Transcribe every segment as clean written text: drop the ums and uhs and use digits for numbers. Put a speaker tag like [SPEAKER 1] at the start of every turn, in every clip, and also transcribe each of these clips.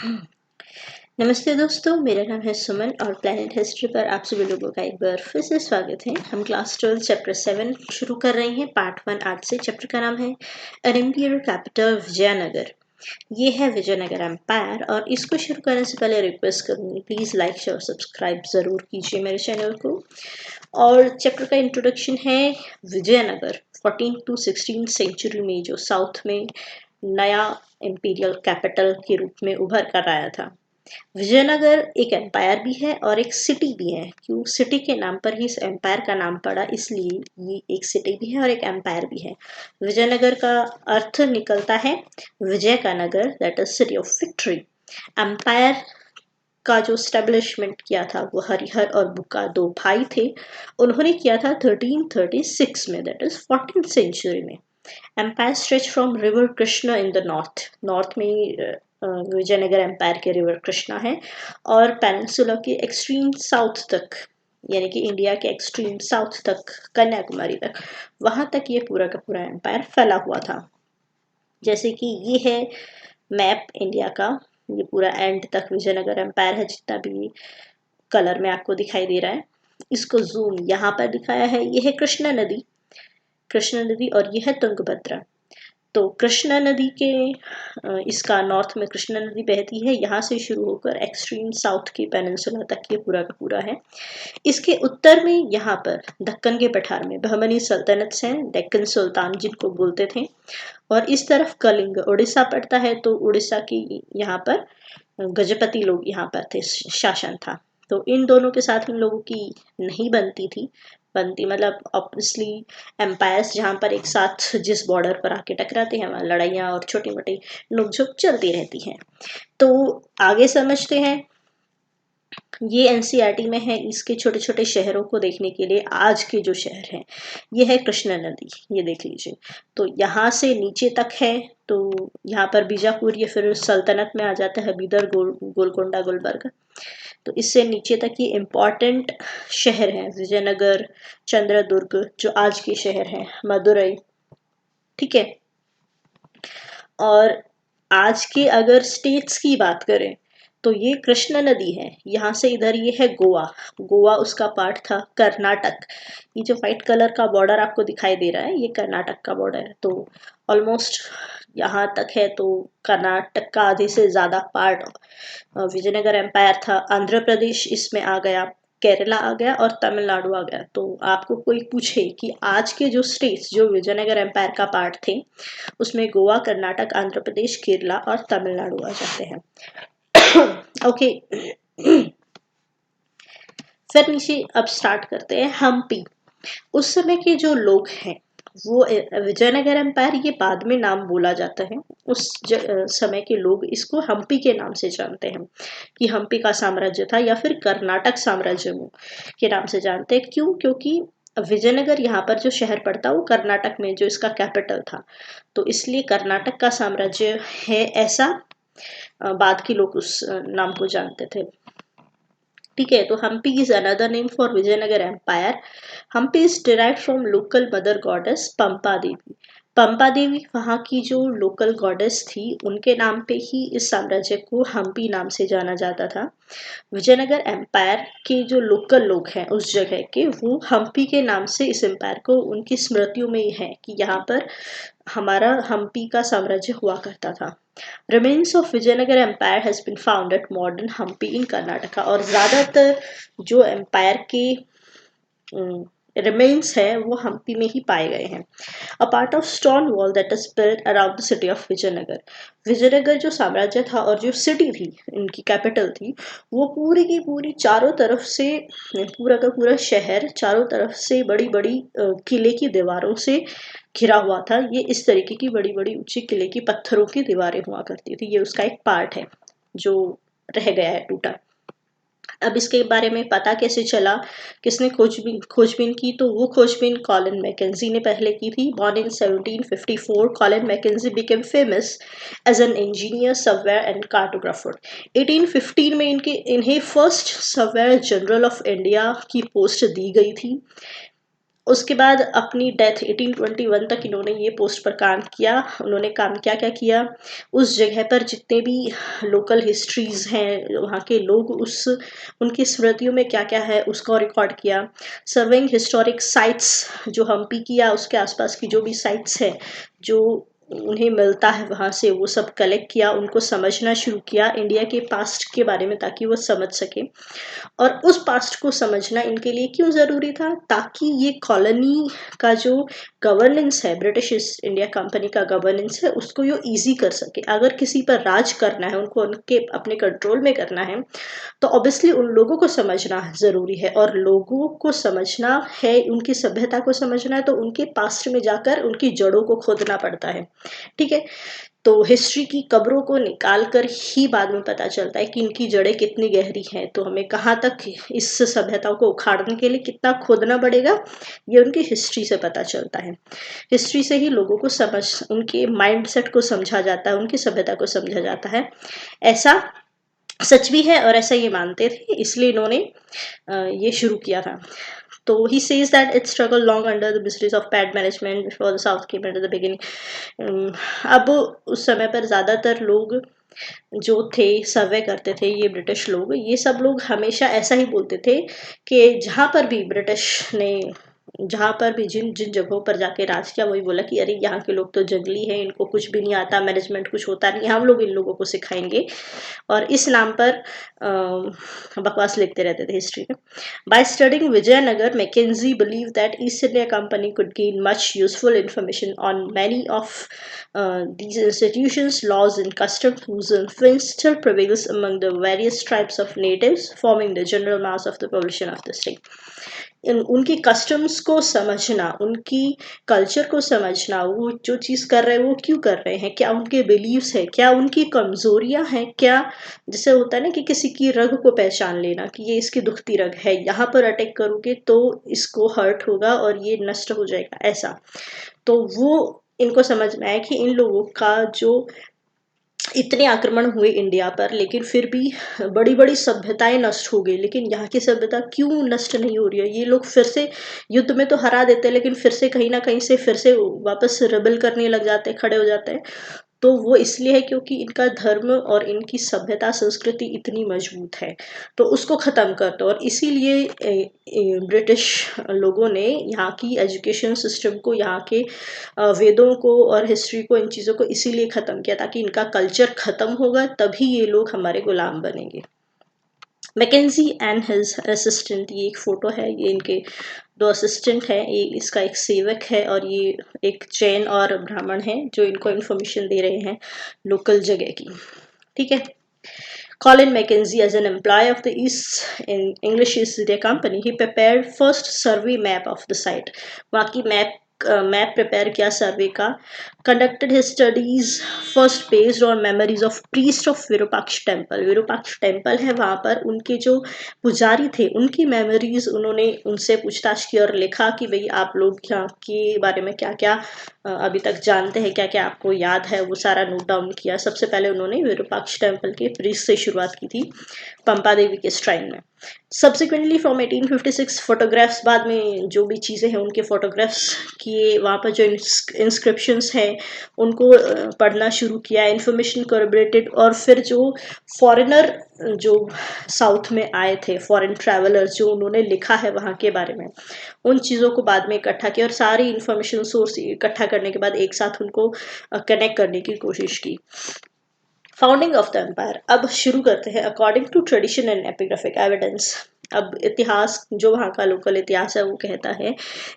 [SPEAKER 1] नमस्ते दोस्तों, मेरा नाम है सुमन और प्लैनेट हिस्ट्री पर आप सभी लोगों का एक बार फिर से स्वागत है। हम क्लास 12 चैप्टर 7 शुरू कर रहे हैं पार्ट 1 आज से। चैप्टर का नाम है एन इम्पीरियल कैपिटल विजयनगर। ये है विजयनगर एम्पायर और इसको शुरू करने से पहले रिक्वेस्ट करूंगी, प्लीज़ लाइक शेयर और सब्सक्राइब ज़रूर कीजिए मेरे चैनल को। और चैप्टर का इंट्रोडक्शन है विजयनगर 14 to 16 सेंचुरी में जो साउथ में नया इम्पीरियल कैपिटल के रूप में उभर कर आया था। विजयनगर एक एम्पायर भी है और एक सिटी भी है। क्यों सिटी के नाम पर ही इस एम्पायर का नाम पड़ा, इसलिए ये एक सिटी भी है और एक एम्पायर भी है। विजयनगर का अर्थ निकलता है विजय का नगर, that is city of victory. Empire का जो स्टेब्लिशमेंट किया था वो हरिहर और बुक्का दो भाई थे। उन्होंने किया था 1336 में, दैट इज 14th सेंचुरी में। Empire stretch from river Krishna in the north में विजयनगर एम्पायर के रिवर कृष्णा है और पेनिनसुला के एक्सट्रीम साउथ तक, यानी कि इंडिया के एक्सट्रीम साउथ तक, कन्याकुमारी तक, वहां तक ये पूरा का पूरा एम्पायर फैला हुआ था। जैसे कि ये है मैप इंडिया का, ये पूरा एंड तक विजयनगर एम्पायर है, जितना भी कलर में आपको दिखाई दे रहा है। इसको जूम यहाँ पर दिखाया है, ये है कृष्णा नदी और ये है तुंगभद्रा। तो कृष्णा नदी के इसका नॉर्थ में कृष्णा नदी बहती है, यहाँ से शुरू होकर एक्सट्रीम साउथ की पेनिनसुला तक ये पूरा का पूरा है। इसके उत्तर में यहाँ पर दक्कन के पठार में बहमनी सल्तनत हैं, डेक्कन सुल्तान जिनको बोलते थे। और इस तरफ कलिंग उड़ीसा पड़ता है, तो उड़ीसा की यहाँ पर गजपति लोग यहाँ पर थे, शासन था। तो इन दोनों के साथ इन लोगों की नहीं बनती मतलब ऑब्वियसली एम्पायर्स जहाँ पर एक साथ जिस बॉर्डर पर आके टकराते हैं वहाँ लड़ाइयाँ और छोटी मोटी नोकझोंक चलती रहती हैं। तो आगे समझते हैं। ये एनसीईआरटी में है, इसके छोटे छोटे शहरों को देखने के लिए आज के जो शहर हैं, ये है कृष्णा नदी, ये देख लीजिए। तो यहाँ से नीचे तक है, तो यहाँ पर बीजापुर ये फिर सल्तनत में आ जाता है, बीदर, गोलकोंडा, गुलबर्ग। तो इससे नीचे तक ये इम्पॉर्टेंट शहर हैं, विजयनगर, चंद्रदुर्ग जो आज के शहर हैं, मदुरई, ठीक है। और आज के अगर स्टेट्स की बात करें तो ये कृष्णा नदी है, यहाँ से इधर ये है गोवा, गोवा उसका पार्ट था। कर्नाटक, ये जो व्हाइट कलर का बॉर्डर आपको दिखाई दे रहा है ये कर्नाटक का बॉर्डर है। तो ऑलमोस्ट यहाँ तक है, तो कर्नाटक का आधे से ज़्यादा पार्ट विजयनगर एम्पायर था। आंध्र प्रदेश इसमें आ गया, केरला आ गया और तमिलनाडु आ गया। तो आपको कोई पूछे कि आज के जो स्टेट्स जो विजयनगर एम्पायर का पार्ट थे, उसमें गोवा, कर्नाटक, आंध्र प्रदेश, केरला और तमिलनाडु आ जाते हैं। ओके फिर नीचे अब स्टार्ट करते हैं हम्पी। उस समय के जो लोग हैं वो विजयनगर एम्पायर, ये बाद में नाम बोला जाता है। उस समय के लोग इसको हम्पी के नाम से जानते हैं कि हम्पी का साम्राज्य था, या फिर कर्नाटक साम्राज्य के नाम से जानते हैं। क्यों? क्योंकि विजयनगर यहाँ पर जो शहर पड़ता वो कर्नाटक में जो इसका कैपिटल था, तो इसलिए कर्नाटक का साम्राज्य है ऐसा बाद के लोग उस नाम को जानते थे। ठीक है, तो Hampi is another name for Vijayanagara empire. Hampi is derived from local mother goddess Pampa Devi. Pampa Devi वहाँ की जो लोकल गॉडेस थी, उनके नाम पे ही इस साम्राज्य को हम्पी नाम से जाना जाता था। विजयनगर एम्पायर के जो लोकल लोग हैं उस जगह के, वो हम्पी के नाम से इस एम्पायर को उनकी स्मृतियों में ही है कि यहाँ पर हमारा हम्पी का साम्राज्य हुआ करता था। Remains of Vijayanagar Empire has been found at modern Hampi in Karnataka। और ज़्यादातर जो एम्पायर के रिमेन्स है वो हम्पी में ही पाए गए हैं। A part of stone wall that is built around the city of Vijayanagar. Vijayanagar जो साम्राज्य था और जो सिटी थी, इनकी कैपिटल थी, वो पूरी की पूरी चारों तरफ से, पूरा का पूरा शहर चारों तरफ से बड़ी बड़ी किले की दीवारों से घिरा हुआ था। ये इस तरीके की बड़ी बड़ी ऊंची किले की पत्थरों की दीवारें हुआ करती थी। ये उसका एक पार्ट है जो रह गया है टूटा। अब इसके बारे में पता कैसे चला, किसने खोजबीन की, तो वो खोजबीन कॉलिन मैकेंजी ने पहले की थी। Born in 1754, Colin Mackenzie became famous as an engineer, surveyor and cartographer. 1815 में इन्हें first surveyor general of India की पोस्ट दी गई थी। उसके बाद अपनी डेथ 1821 तक इन्होंने ये पोस्ट पर काम किया। उन्होंने काम क्या क्या किया, उस जगह पर जितने भी लोकल हिस्ट्रीज हैं, वहाँ के लोग उस उनकी स्मृतियों में क्या क्या है उसका रिकॉर्ड किया। सर्विंग हिस्टोरिक साइट्स, जो हम्पी किया उसके आसपास की जो भी साइट्स है जो उन्हें मिलता है वहाँ से, वो सब कलेक्ट किया, उनको समझना शुरू किया इंडिया के पास्ट के बारे में, ताकि वो समझ सके। और उस पास्ट को समझना इनके लिए क्यों ज़रूरी था, ताकि ये कॉलोनी का जो गवर्नेंस है, ब्रिटिश ईस्ट इंडिया कंपनी का गवर्नेंस है, उसको ये ईजी कर सके। अगर किसी पर राज करना है, उनको उनके अपने कंट्रोल में करना है, तो ऑब्वियसली उन लोगों को समझना ज़रूरी है। और लोगों को समझना है, उनकी सभ्यता को समझना है, तो उनके पास्ट में जाकर उनकी जड़ों को खोदना पड़ता है। ठीक है, तो हिस्ट्री की कब्रों को निकाल कर ही बाद में पता चलता है कि इनकी जड़ें कितनी गहरी हैं। तो हमें कहाँ तक इस सभ्यता को उखाड़ने के लिए कितना खोदना पड़ेगा, ये उनकी हिस्ट्री से पता चलता है। हिस्ट्री से ही लोगों को समझ, उनके माइंडसेट को समझा जाता है, उनकी सभ्यता को समझा जाता है। ऐसा सच भी है और ऐसा ये मानते थे, इसलिए इन्होंने ये शुरू किया था। तो he says that it struggled long under the miseries of bad management before the South came into the beginning. अब उस समय पर ज़्यादातर लोग जो थे, सर्वे करते थे, ये ब्रिटिश लोग, ये सब लोग हमेशा ऐसा ही बोलते थे कि जहाँ पर भी ब्रिटिश ने, जहाँ पर भी जिन जिन जगहों पर जाके राज किया, वही बोला कि अरे यहाँ के लोग तो जंगली हैं, इनको कुछ भी नहीं आता, मैनेजमेंट कुछ होता नहीं, हम लोग इन लोगों को सिखाएंगे। और इस नाम पर बकवास लिखते रहते थे हिस्ट्री में। By studying Vijayanagar, Mackenzie believed that East India Company could gain much useful information on many of these institutions, laws, and customs whose influence still prevails among the various tribes of natives, forming the general mass of the population of the state. उनकी customs को समझना, उनकी culture को समझना, वो जो चीज़ कर रहे हैं वो क्यों कर रहे हैं, क्या उनके बिलीव्स है, क्या उनकी कमजोरियां हैं, क्या जैसे होता है ना कि किसी की रग को पहचान लेना कि ये इसकी दुखती रग है, यहाँ पर अटैक करोगे तो इसको हर्ट होगा और ये नष्ट हो जाएगा, ऐसा। तो वो इनको समझ में आया कि इन लोगों का जो इतने आक्रमण हुए इंडिया पर, लेकिन फिर भी बड़ी बड़ी सभ्यताएं नष्ट हो गई, लेकिन यहाँ की सभ्यता क्यों नष्ट नहीं हो रही है। ये लोग फिर से युद्ध में तो हरा देते हैं, लेकिन फिर से कहीं ना कहीं से फिर से वापस रेबल करने लग जाते हैं, खड़े हो जाते हैं। तो वो इसलिए है क्योंकि इनका धर्म और इनकी सभ्यता संस्कृति इतनी मजबूत है, तो उसको ख़त्म कर दो। और इसीलिए ब्रिटिश लोगों ने यहाँ की एजुकेशन सिस्टम को, यहाँ के वेदों को और हिस्ट्री को, इन चीज़ों को इसीलिए ख़त्म किया, ताकि इनका कल्चर ख़त्म होगा तभी ये लोग हमारे गुलाम बनेंगे। मैकेंजी एंड हिज असिस्टेंट, ये एक फोटो है, ये इनके दो असिस्टेंट है, ये इसका एक सेवक है और ये एक जैन और ब्राह्मण है जो इनको इन्फॉर्मेशन दे रहे हैं लोकल जगह की। ठीक है। Colin Mackenzie, as an employee of the East in English East India Company, he prepared first survey map of the site. वहाँ की मैप प्रिपेयर किया सर्वे का। Conducted his studies first based on memories of priest of Virupaksha temple. Virupaksha temple है, वहाँ पर उनके जो पुजारी थे उनकी मेमोरीज उन्होंने उनसे पूछताछ की और लिखा कि भाई आप लोग यहाँ के बारे में क्या क्या अभी तक जानते हैं, क्या क्या आपको याद है, वो सारा नोट डाउन किया। सबसे पहले उन्होंने विरूपाक्ष टेम्पल के प्रीस्ट से शुरुआत की थी, पंपा देवी के श्राइन में। सब्सिक्वेंटली फ्रॉम 1856 फोटोग्राफ्स, बाद में जो भी चीज़ें हैं उनके फोटोग्राफ्स किए, वहाँ पर जो इंस्क्रिप्शंस हैं उनको पढ़ना शुरू किया, इन्फॉर्मेशन कोरिलेटेड। और फिर जो फॉरेनर जो साउथ में आए थे, फॉरेन ट्रैवलर्स, जो उन्होंने लिखा है वहाँ के बारे में, उन चीज़ों को बाद में इकट्ठा किया और सारी इन्फॉर्मेशन सोर्स इकट्ठा करने के बाद एक साथ उनको कनेक्ट करने की कोशिश की। फाउंडिंग ऑफ द एम्पायर, अब शुरू करते हैं। According to tradition and epigraphic evidence, अब इतिहास, जो वहाँ का लोकल इतिहास है वो कहता है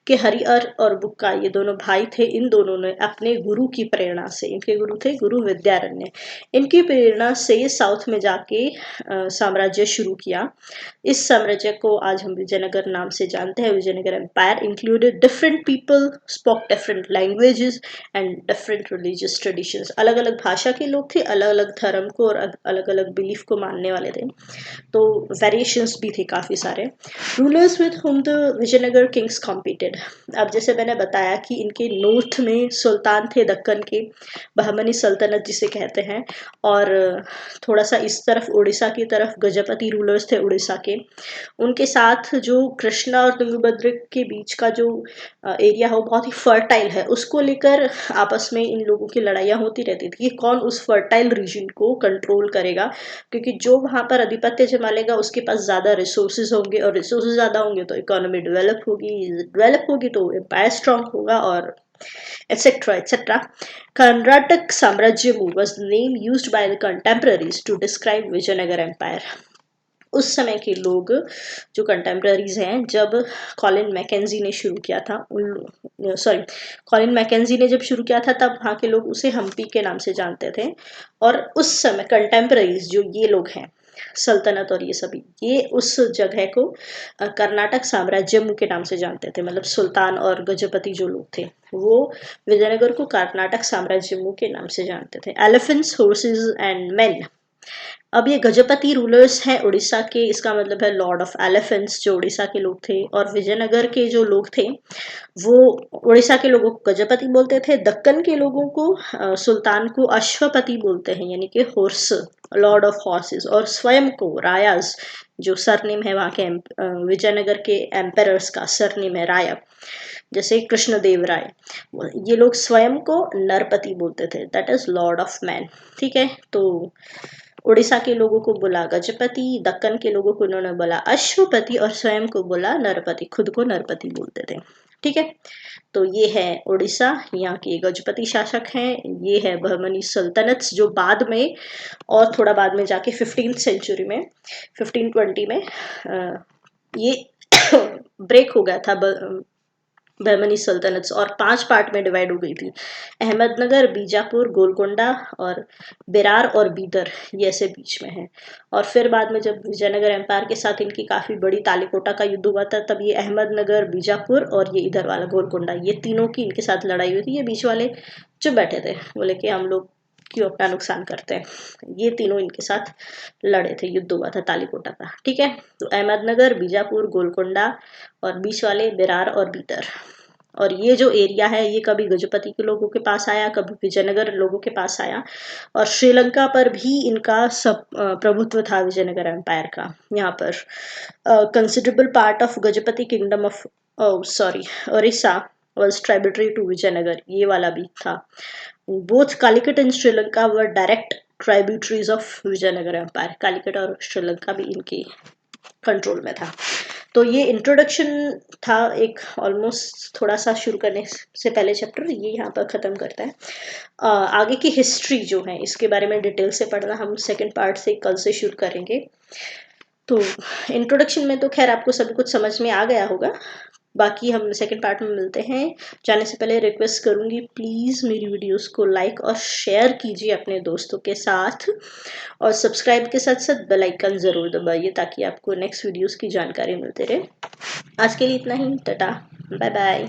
[SPEAKER 1] कि हरिहर और बुक्का, ये दोनों भाई थे, इन दोनों ने अपने गुरु की प्रेरणा से, इनके गुरु थे गुरु विद्यारण्य, इनकी प्रेरणा से साउथ में जाके साम्राज्य शुरू किया। इस साम्राज्य को आज हम विजयनगर नाम से जानते हैं। Vijayanagar empire included different people, spoke different languages and different religious traditions. अलग अलग भाषा के लोग थे, अलग अलग धर्म को और अलग अलग बिलीफ को मानने वाले थे, तो वेरिएशंस भी थे काफ़ी। काफ़ी सारे rulers with whom the Vijayanagara kings competed. अब जैसे मैंने बताया कि इनके नॉर्थ में सुल्तान थे दक्कन के, बहमनी सल्तनत जिसे कहते हैं, और थोड़ा सा इस तरफ उड़ीसा की तरफ गजपति रूलर्स थे उड़ीसा के। उनके साथ जो कृष्णा और तुंगभद्र के बीच का जो एरिया है वो बहुत ही फर्टाइल है, उसको लेकर आपस में इन लोगों की लड़ाइयाँ होती रहती थी कि कौन उस फर्टाइल रीजन को कंट्रोल करेगा, क्योंकि जो वहाँ पर आधिपत्य जमा लेगा उसके पास ज़्यादा रिसोर्सेज होंगे, और रिसोर्सेज ज़्यादा होंगे तो इकोनॉमी डेवलप होगी तो एम्पायर स्ट्रांग होगा, और etc etc. Karnataka Samrajyamu was the name used by the contemporaries to describe Vijayanagar Empire. उस समय के लोग जो कंटेम्प्रेरीज हैं, जब कॉलिन मैकेंजी ने शुरू किया था कॉलिन मैकेंजी ने जब शुरू किया था तब वहाँ के लोग उसे हम्पी के नाम से जानते थे, और उस समय कंटेम्प्रेरीज जो ये लोग हैं सल्तनत और ये सभी, ये उस जगह को कर्नाटक साम्राज्यमु के नाम से जानते थे। मतलब सुल्तान और गजपति जो लोग थे वो विजयनगर को कर्नाटक साम्राज्यमु के नाम से जानते थे। Elephants, horses and main. अब ये गजपति रूलर्स हैं उड़ीसा के, इसका मतलब है लॉर्ड ऑफ एलिफेंट्स, जो उड़ीसा के लोग थे, और विजयनगर के जो लोग थे वो उड़ीसा के लोगों को गजपति बोलते थे, दक्कन के लोगों को सुल्तान को अश्वपति बोलते हैं, यानी कि हॉर्स, लॉर्ड ऑफ हॉर्सेस, और स्वयं को रायाज, जो सरनेम है वहाँ के विजयनगर के एम्पेरर्स का सरनेम है राय, जैसे कृष्णदेव राय, ये लोग स्वयं को नरपति बोलते थे, that is Lord of man. ठीक है, तो उड़ीसा के लोगों को बोला गजपति, दक्कन के लोगों को उन्होंने बोला अश्वपति, और स्वयं को बोला नरपति, खुद को नरपति बोलते थे। ठीक है, तो ये है उड़ीसा, यहाँ के गजपति शासक हैं। ये है बहमनी सल्तनत, जो बाद में और थोड़ा बाद में जाके 15th सेंचुरी में 1520 में ये ब्रेक हो गया था बहमनी सल्तनत, और 5 पार्ट में डिवाइड हो गई थी। अहमदनगर, बीजापुर, गोलकोंडा और बेरार और बीदर, ये ऐसे बीच में है। और फिर बाद में जब विजयनगर एम्पायर के साथ इनकी काफ़ी बड़ी तालीकोटा का युद्ध हुआ था, तब ये अहमदनगर, बीजापुर और ये इधर वाला गोलकोंडा, ये तीनों की इनके साथ लड़ाई हुई थी। ये बीच वाले चुप बैठे थे, बोले कि हम लोग क्यों अपना नुकसान करते हैं। ये तीनों इनके साथ लड़े थे, युद्ध हुआ था तालीकोटा का। ठीक है, तो अहमदनगर, बीजापुर, गोलकोंडा और बीच वाले बेरार और बीदर। और ये जो एरिया है ये कभी गजपति के लोगों के पास आया, कभी विजयनगर लोगों के पास आया, और श्रीलंका पर भी इनका सब प्रभुत्व था विजयनगर एम्पायर का। यहाँ पर considerable part of Gajapati kingdom of Orissa was tributary to Vijayanagar, ये वाला भी था। Both Calicut and Sri Lanka were direct tributaries of Vijayanagar empire. Calicut और श्रीलंका भी इनके कंट्रोल में था। तो ये इंट्रोडक्शन था एक, ऑलमोस्ट थोड़ा सा शुरू करने से पहले चैप्टर ये यहाँ पर ख़त्म करता है। आगे की हिस्ट्री जो है इसके बारे में डिटेल से पढ़ना हम सेकंड पार्ट से कल से शुरू करेंगे। तो इंट्रोडक्शन में तो खैर आपको सब कुछ समझ में आ गया होगा, बाकी हम सेकंड पार्ट में मिलते हैं। जाने से पहले रिक्वेस्ट करूंगी, प्लीज़ मेरी वीडियोस को लाइक और शेयर कीजिए अपने दोस्तों के साथ, और सब्सक्राइब के साथ साथ बेल आइकन ज़रूर दबाइए ताकि आपको नेक्स्ट वीडियोस की जानकारी मिलती रहे। आज के लिए इतना ही, टाटा, बाय बाय।